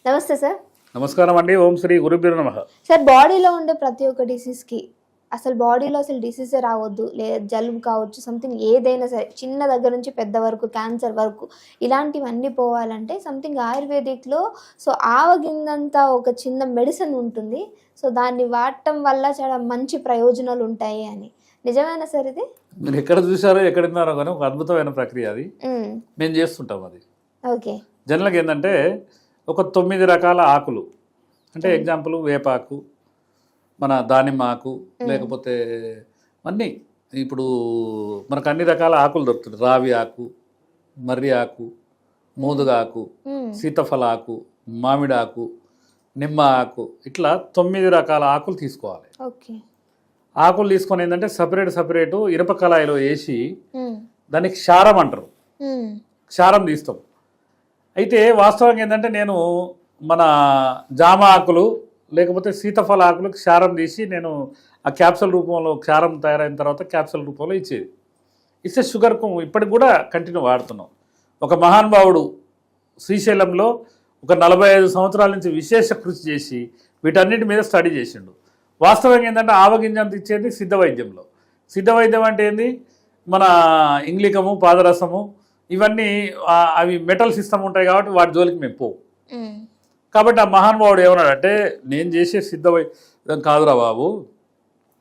నమస్తే సార్. నమస్కారం అండి. ఓం శ్రీ గురుభ్యో నమః. సార్, బాడీలో ఉండే ప్రతి ఒక్క డిసీజ్కి అసలు బాడీలో అసలు డిసీజే రావద్దు, లేదా జలుబు కావచ్చు, సంథింగ్ ఏదైనా సరే, చిన్న దగ్గర నుంచి పెద్ద వరకు, క్యాన్సర్ వరకు, ఇలాంటివన్నీ పోవాలంటే సంథింగ్ ఆయుర్వేదిక్లో సో ఆవగింజంత ఒక చిన్న మెడిసిన్ ఉంటుంది. సో దాన్ని వాడటం వల్ల చాలా మంచి ప్రయోజనాలు ఉంటాయి అని. నిజమేనా సార్ ఇది? మీరు ఎక్కడ చూసారో ఎక్కడ విన్నారో కానీ ఒక అద్భుతమైన ప్రక్రియ అది. మేము చేస్తుంటాం అది. ఓకే. జనరల్గా ఏంటంటే ఒక 9 రకాల ఆకులు, అంటే ఎగ్జాంపుల్ వేపాకు, మన దానిమ్మ ఆకు, లేకపోతే అన్నీ ఇప్పుడు మనకు అన్ని రకాల ఆకులు దొరుకుతుంది. రావి ఆకు, మర్రి ఆకు, మోదుగా ఆకు, సీతఫల ఆకు, మామిడి ఆకు, నిమ్మ ఆకు, ఇట్లా 9 రకాల ఆకులు తీసుకోవాలి. ఓకే. ఆకులు తీసుకొని ఏంటంటే సపరేటు ఇనుప కళాయిలో వేసి దానికి క్షారం అంటారు. క్షారం తీస్తాం. అయితే వాస్తవంగా ఏంటంటే నేను మన జామ ఆకులు లేకపోతే సీతఫల ఆకులకు క్షారం తీసి నేను ఆ క్యాప్సూల్ రూపంలో, క్షారం తయారైన తర్వాత క్యాప్సూల్ రూపంలో ఇచ్చేది. ఇస్తే షుగర్కు ఇప్పటికి కూడా కంటిన్యూ వాడుతున్నాం. ఒక మహానుభావుడు శ్రీశైలంలో ఒక 45 సంవత్సరాల నుంచి విశేష కృషి చేసి వీటన్నిటి మీద స్టడీ చేసిండు. వాస్తవంగా ఏంటంటే ఆవగింజంత ఇచ్చేది సిద్ధ వైద్యంలో. సిద్ధ వైద్యం అంటే ఏంది? మన ఇంగ్లికము, పాదరసము, ఇవన్నీ అవి మెటల్ సిస్టమ్ ఉంటాయి కాబట్టి వాటి జోలికి మేము పోవు. కాబట్టి ఆ మహానుభావుడు ఏమన్నాడంటే, నేను చేసే సిద్ధ వైద్యం కాదురా బాబు,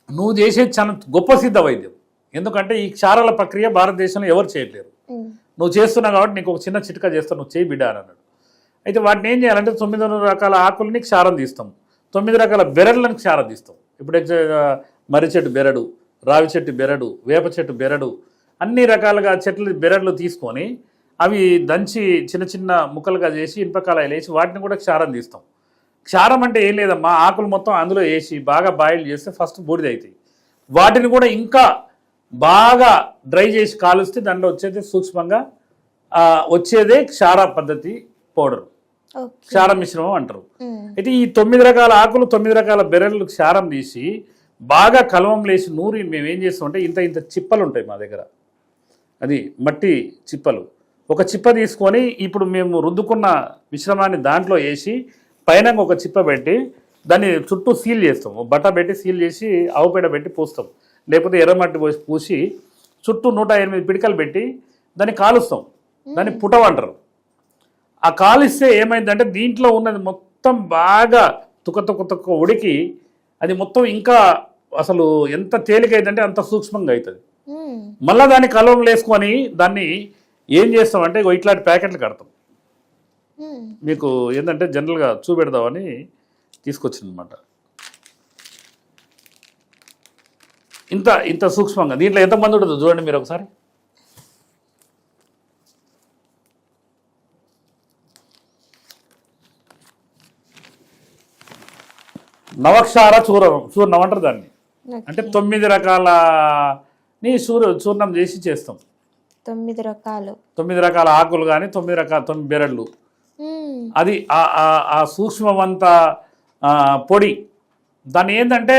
నువ్వు చేసేది చాలా గొప్ప సిద్ధ వైద్యం. ఎందుకంటే ఈ క్షారాల ప్రక్రియ భారతదేశంలో ఎవరు చేయట్లేరు. నువ్వు చేస్తున్నావు కాబట్టి నీకు ఒక చిన్న చిట్కా చేస్తావు, నువ్వు చేయి బిడ్డ అని అన్నాడు. అయితే వాటిని ఏం చేయాలంటే 9 రకాల ఆకుల్ని క్షారం తీస్తాం, 9 రకాల బెరడులను క్షారం తీస్తాం. ఇప్పుడు మర్రి చెట్టు బెరడు, రావి చెట్టు బెరడు, వేప చెట్టు బెరడు, అన్ని రకాలుగా చెట్లు బెరడులు తీసుకొని అవి దంచి చిన్న చిన్న ముక్కలుగా చేసి ఇనుపకాయలు వేసి వాటిని కూడా క్షారం తీస్తాం. క్షారం అంటే ఏం లేదమ్మా, ఆకులు మొత్తం అందులో వేసి బాగా బాయిల్ చేస్తే ఫస్ట్ బూడిద అవుతాయి. వాటిని కూడా ఇంకా బాగా డ్రై చేసి కాలుస్తే దాంట్లో వచ్చేది సూక్ష్మంగా వచ్చేదే క్షార పద్ధతి పౌడర్, క్షార మిశ్రమం అంటారు. అయితే ఈ 9 రకాల ఆకులు, 9 రకాల బెరళ్ళు క్షారం తీసి బాగా కలవం లేసి నూరి మేము ఏం చేస్తామంటే ఇంత చిప్పలు ఉంటాయి మా దగ్గర, అది మట్టి చిప్పలు. ఒక చిప్ప తీసుకొని ఇప్పుడు మేము రుద్దుకున్న మిశ్రమాన్ని దాంట్లో వేసి పైన ఒక చిప్ప పెట్టి దాన్ని చుట్టూ సీల్ చేస్తాం. బట్ట పెట్టి సీల్ చేసి ఆవుపేడ పెట్టి పూస్తాం, లేకపోతే ఎర్రమట్టి పోసి పూసి చుట్టూ 108 పిడికలు పెట్టి దాన్ని కాలుస్తాం. దాన్ని పుటవంటారు. ఆ కాలిస్తే ఏమైందంటే దీంట్లో ఉన్నది మొత్తం బాగా తుక్క ఉడికి అది మొత్తం ఇంకా అసలు ఎంత తేలికైందంటే అంత సూక్ష్మంగా అవుతుంది. మళ్ళీ దాన్ని కలవం వేసుకొని దాన్ని ఏం చేస్తామంటే ఇట్లాంటి ప్యాకెట్లు కడతాం. మీకు ఏంటంటే జనరల్గా చూపెడదామని తీసుకొచ్చిందనమాట. ఇంత సూక్ష్మంగా దీంట్లో ఎంతమంది ఉంటుందో చూడండి మీరు ఒకసారి. నవక్షార చూర్ణం అంటారు దాన్ని. అంటే 9 రకాలని చూర్ణం చేసి చేస్తాం. 9 రకాల ఆకులు కానీ 9 బెరళ్ళు, అది ఆ సూక్ష్మమంత పొడి. దాన్ని ఏంటంటే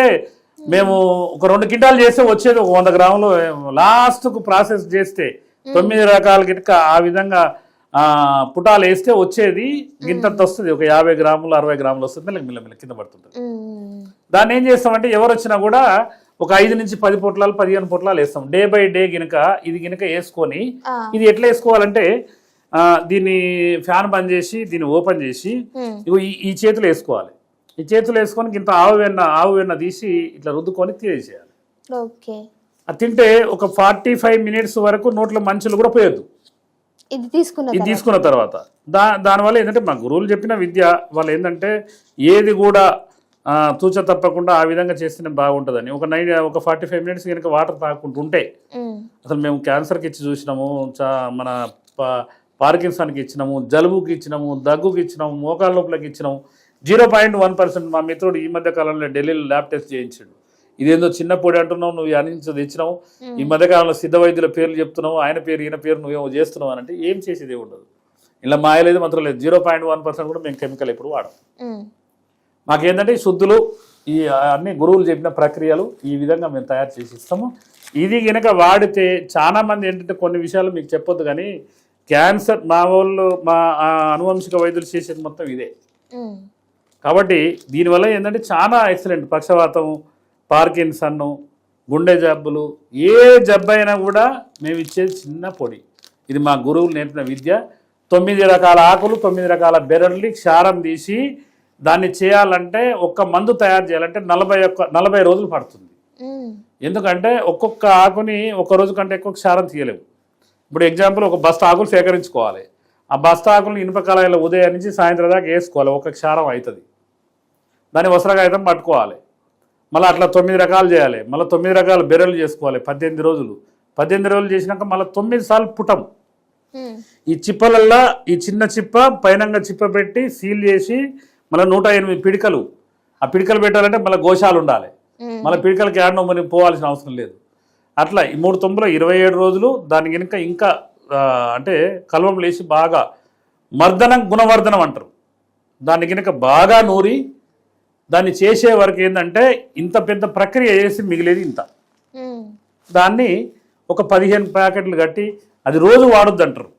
మేము ఒక 2 క్వింటాలు చేస్తే వచ్చేది ఒక 100 గ్రాములు. లాస్ట్కు ప్రాసెస్ చేస్తే 9 రకాల గిట్క ఆ విధంగా పుటాలు వేస్తే వచ్చేది గింతంత వస్తుంది. ఒక 50 గ్రాములు 60 గ్రాములు వస్తుంది, మెల్లమెల్ల కింద పడుతుంటుంది. దాన్ని ఏం చేస్తామంటే ఎవరు వచ్చినా కూడా ఒక 5 నుంచి 10 పొట్లాలు 15 పొట్లాలు వేస్తాం. డే బై డే గినక ఇది గినక వేసుకొని, ఇది ఎట్లా వేసుకోవాలంటే దీన్ని ఫ్యాన్ బంద్ చేసి దీన్ని ఓపెన్ చేసి ఈ చేతులు వేసుకోవాలి. ఈ చేతులు వేసుకొని ఇంత ఆవు వెన్న తీసి ఇట్లా రుద్దుకొని తినేసేయాలి. అది తింటే ఒక 45 మినిట్స్ వరకు నోట్లో మంచులు కూడా పోయొద్దు. ఇది తీసుకున్న తర్వాత దానివల్ల ఏంటంటే మా గురువులు చెప్పిన విద్య వాళ్ళు ఏంటంటే ఏది కూడా తూచ తప్పకుండా ఆ విధంగా చేస్తేనే బాగుంటుందని. ఒక 45 మినిట్స్ కనుక వాటర్ తాగుకుంటుంటే అసలు మేము క్యాన్సర్కి ఇచ్చి చూసినాము, మన పార్కిన్సన్కి ఇచ్చినాము, జలుబుకి ఇచ్చినాము, దగ్గుకి ఇచ్చినాము, మోకాళ్ళ లోపలికి ఇచ్చినాము. 0.1% మా మిత్రుడు ఈ మధ్య కాలంలో ఢిల్లీలో ల్యాబ్ టెస్ట్ చేయించాడు. ఇదేందో చిన్న పొడి అంటున్నావు, నువ్వు అనించదు తెచ్చినావు, ఈ మధ్యకాలంలో సిద్ధ వైద్యుల పేర్లు చెప్తున్నావు, ఆయన పేరు ఈయన పేరు నువ్వేమో చేస్తున్నావు అని అంటే ఏం చేసేది ఉండదు. ఇలా మాయలేదు మంత్రం లేదు. 0.1% కూడా మేము కెమికల్ ఎప్పుడు వాడం. మాకేంటంటే శుద్ధులు ఈ అన్ని గురువులు చెప్పిన ప్రక్రియలు ఈ విధంగా మేము తయారు చేసి ఇస్తాము. ఇది కనుక వాడితే చాలా మంది ఏంటంటే కొన్ని విషయాలు మీకు చెప్పొద్దు కానీ క్యాన్సర్ మా వాళ్ళు మా అనువంశిక వైద్యులు చేసేది మొత్తం ఇదే. కాబట్టి దీనివల్ల ఏంటంటే చాలా ఎక్సలెంట్. పక్షవాతం, పార్కిన్సన్, గుండె జబ్బులు, ఏ జబ్బు అయినా కూడా మేము ఇచ్చేది చిన్న పొడి. ఇది మా గురువులు నేర్పిన విద్య. 9 రకాల ఆకులు, 9 రకాల బెరళ్ళి క్షారం తీసి దాన్ని చేయాలంటే ఒక్క మందు తయారు చేయాలంటే 40 రోజులు పడుతుంది. ఎందుకంటే ఒక్కొక్క ఆకుని ఒక్క రోజు కంటే ఎక్కువ క్షారం తీయలేము. ఇప్పుడు ఎగ్జాంపుల్ ఒక బస్తా ఆకులు సేకరించుకోవాలి. ఆ బస్తా ఆకులు ఇనుప కళాయిలో ఉదయం నుంచి సాయంత్రం దాకా వేసుకోవాలి. ఒక క్షారం అవుతుంది. దాన్ని వస్త్రకాగితం పట్టుకోవాలి. మళ్ళీ అట్లా 9 రకాలు చేయాలి. మళ్ళీ 9 రకాల బెరలు చేసుకోవాలి 18 రోజులు. 18 రోజులు చేసినాక మళ్ళీ 9 సార్లు పుటం. ఈ చిప్పలల్లో ఈ చిన్న చిప్ప పైనంగా చిప్ప పెట్టి సీల్ చేసి మళ్ళీ 108 పిడికలు. ఆ పిడికలు పెట్టాలంటే మళ్ళీ గోశాలు ఉండాలి. మళ్ళీ పిడికలకి ఆడడం మనం పోవాల్సిన అవసరం లేదు. అట్లా ఈ 3 తొమ్మిదిలో 27 రోజులు దాని కనుక ఇంకా అంటే కల్వం లేచి బాగా మర్దనం గుణవర్ధనం అంటారు. దాన్ని కనుక బాగా నూరి దాన్ని చేసే వరకు ఏంటంటే ఇంత పెద్ద ప్రక్రియ చేసి మిగిలేది ఇంత. దాన్ని ఒక 15 ప్యాకెట్లు కట్టి అది రోజు వాడొద్దు అంటారు.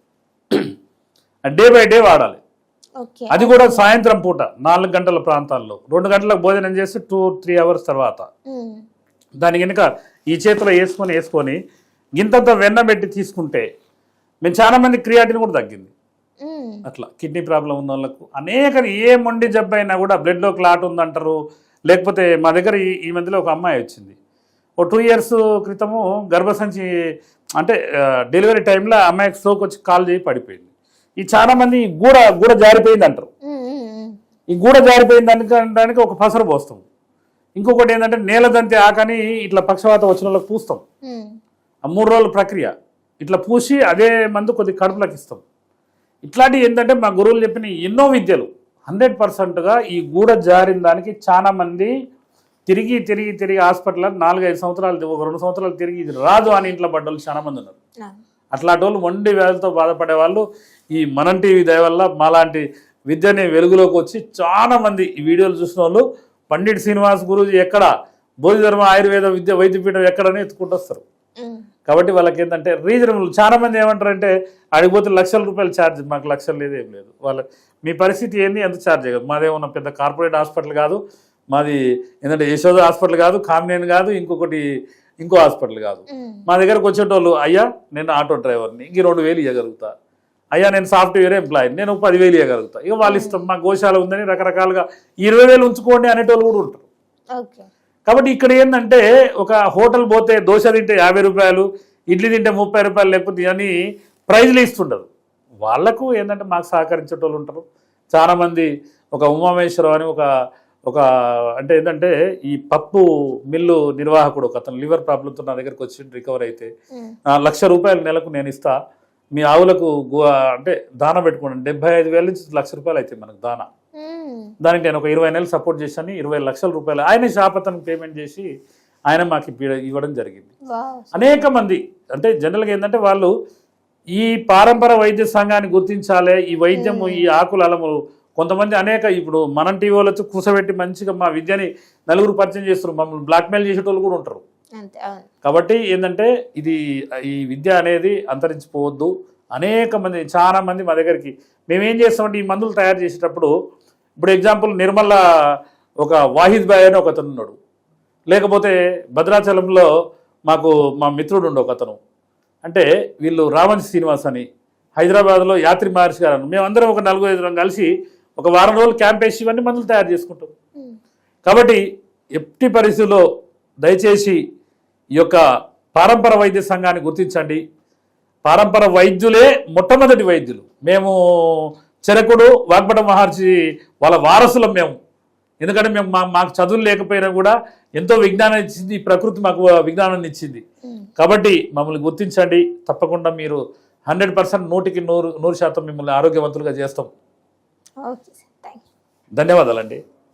డే బై డే వాడాలి. అది కూడా సాయంత్రం పూట 4 గంటల ప్రాంతాల్లో 2 గంటలకు భోజనం చేసి 2-3 అవర్స్ తర్వాత దాని కనుక ఈ చేతిలో వేసుకొని గింతంత వెన్న పెట్టి తీసుకుంటే మేము చాలా మంది క్రియాటిన్ కూడా తగ్గింది. అట్లా కిడ్నీ ప్రాబ్లం ఉన్న వాళ్ళకు అనేక ఏ మొండి జబ్బు అయినా కూడా బ్లడ్లో క్లాట్ ఉందంటారు. లేకపోతే మా దగ్గర ఈ మధ్యలో ఒక అమ్మాయి వచ్చింది. 2 years క్రితము గర్భసంచి అంటే డెలివరీ టైంలో అమ్మాయికి స్ట్రోక్ వచ్చి కాలు చేయి పడిపోయింది. ఈ చాలా మంది గూడ జారిపోయింది అంటారు. ఈ గూడ జారిపోయింది దానికి ఒక పసరు పోస్తాం. ఇంకొకటి ఏంటంటే నేలదంతి ఆకని ఇట్లా పక్షవాతం వచ్చిన వాళ్ళకి పూస్తాం. ఆ 3 రోజుల ప్రక్రియ ఇట్లా పూసి అదే మందు కొద్ది కడుపులకు ఇస్తాం. ఇట్లాంటివి ఏంటంటే మా గురువులు చెప్పిన ఎన్నో విద్యలు 100%గా ఈ గూడ జారిన దానికి చాలా మంది తిరిగి హాస్పిటల్ 4-5 సంవత్సరాలు ఒక 2 సంవత్సరాలు తిరిగి ఇది రాదు అని ఇంట్లో పడ్డోళ్ళు చాలా మంది ఉన్నారు. అట్లాంటి వాళ్ళు మొండి వ్యాధులతో బాధపడే వాళ్ళు ఈ మనం టీవీ దయ వల్ల మాలాంటి విద్యని వెలుగులోకి వచ్చి చాలా మంది ఈ వీడియోలు చూసిన వాళ్ళు పండిట్ శ్రీనివాస్ గురూజీ ఎక్కడ, బోధిధర్మ ఆయుర్వేద విద్య వైద్యపీఠం ఎక్కడని ఎత్తుకుంటూ వస్తారు. కాబట్టి వాళ్ళకి ఏంటంటే రీజనబుల్. చాలా మంది ఏమంటారంటే అడిగిపోతే లక్షల రూపాయలు ఛార్జ్. మాకు లక్షలు లేదు, ఏం లేదు. మీ పరిస్థితి ఏంది, ఎంత ఛార్జ్ చేయదు. మాదేమన్నా పెద్ద కార్పొరేట్ హాస్పిటల్ కాదు. మాది ఏంటంటే యశోద హాస్పిటల్ కాదు, కామినేని కాదు, ఇంకో హాస్పిటల్ కాదు. మా దగ్గరకు వచ్చేటోళ్ళు, అయ్యా నేను ఆటో డ్రైవర్ని, ఇంక 2,000 ఇవ్వగలుగుతా. అయ్యా నేను సాఫ్ట్వేర్ ఎంప్లాయీ, నేను 10,000 ఇవ్వగలుగుతా. ఇక వాళ్ళు ఇష్టం. మా గోశాల ఉందని రకరకాలుగా 20,000 ఉంచుకోండి అనేటోళ్ళు కూడా ఉంటారు. కాబట్టి ఇక్కడ ఏంటంటే ఒక హోటల్ పోతే దోశ తింటే 50 రూపాయలు, ఇడ్లీ తింటే 30 రూపాయలు, లేకపోతే అని ప్రైజ్లు ఇస్తుండదు. వాళ్లకు ఏంటంటే మాకు సహకరించేటోళ్ళు ఉంటారు చాలామంది. ఒక ఉమామేశ్వరం అని ఒక అంటే ఏంటంటే ఈ పప్పు మిల్లు నిర్వాహకుడు ఒక అతను లివర్ ప్రాబ్లంతో నా దగ్గరకు వచ్చి రికవర్ అయితే 1,00,000 రూపాయలు నెలకు నేను ఇస్తా, మీ ఆవులకు అంటే దాన పెట్టుకోండి. 75,000 నుంచి 1,00,000 రూపాయలు అయితే మనకు దాన. దానికి నేను ఒక 20 నెలలు సపోర్ట్ చేశాను. 20 లక్షల రూపాయలు ఆయన షాపతను పేమెంట్ చేసి ఆయన మాకు ఇవ్వడం జరిగింది. అనేక మంది అంటే జనరల్గా ఏంటంటే వాళ్ళు ఈ పారంపర వైద్య సంఘాన్ని గుర్తించాలి. ఈ వైద్యము, ఈ ఆకుల అలములు కొంతమంది అనేక ఇప్పుడు మనం టీవీ వాళ్ళతో కూర్చోబెట్టి మంచిగా మా విద్యని నలుగురు పరిచయం చేస్తారు. మమ్మల్ని బ్లాక్మెయిల్ చేసేటోళ్ళు కూడా ఉంటారు. కాబట్టి ఏంటంటే ఈ విద్య అనేది అంతరించిపోవద్దు. అనేక మంది చాలా మంది మా దగ్గరికి మేమేం చేస్తామంటే ఈ మందులు తయారు చేసేటప్పుడు ఇప్పుడు ఎగ్జాంపుల్ నిర్మల ఒక వాహిద్ బాయ్ అని ఒకతను ఉన్నాడు. లేకపోతే భద్రాచలంలో మా మిత్రుడు ఉండు ఒకతను. అంటే వీళ్ళు రామంచి శ్రీనివాస్ అని, హైదరాబాద్లో యాత్రి మహర్షి గారు అని, మేమందరం ఒక 4-5 కలిసి ఒక వారం రోజులు క్యాంప్ వేసి ఇవన్నీ మందులు తయారు చేసుకుంటాం. కాబట్టి ఎట్టి పరిస్థితుల్లో దయచేసి ఈ యొక్క పారంపర వైద్య సంఘాన్ని గుర్తించండి. పారంపర వైద్యులే మొట్టమొదటి వైద్యులు. మేము చరకుడు, వాగ్భట మహర్షి వాళ్ళ వారసులం మేము. ఎందుకంటే మాకు చదువులు లేకపోయినా కూడా ఎంతో విజ్ఞానం ఇచ్చింది ప్రకృతి, మాకు విజ్ఞానాన్ని ఇచ్చింది. కాబట్టి మమ్మల్ని గుర్తించండి. తప్పకుండా మీరు 100% 100% మిమ్మల్ని ఆరోగ్యవంతులుగా చేస్తాం. ధన్యవాదాలండి.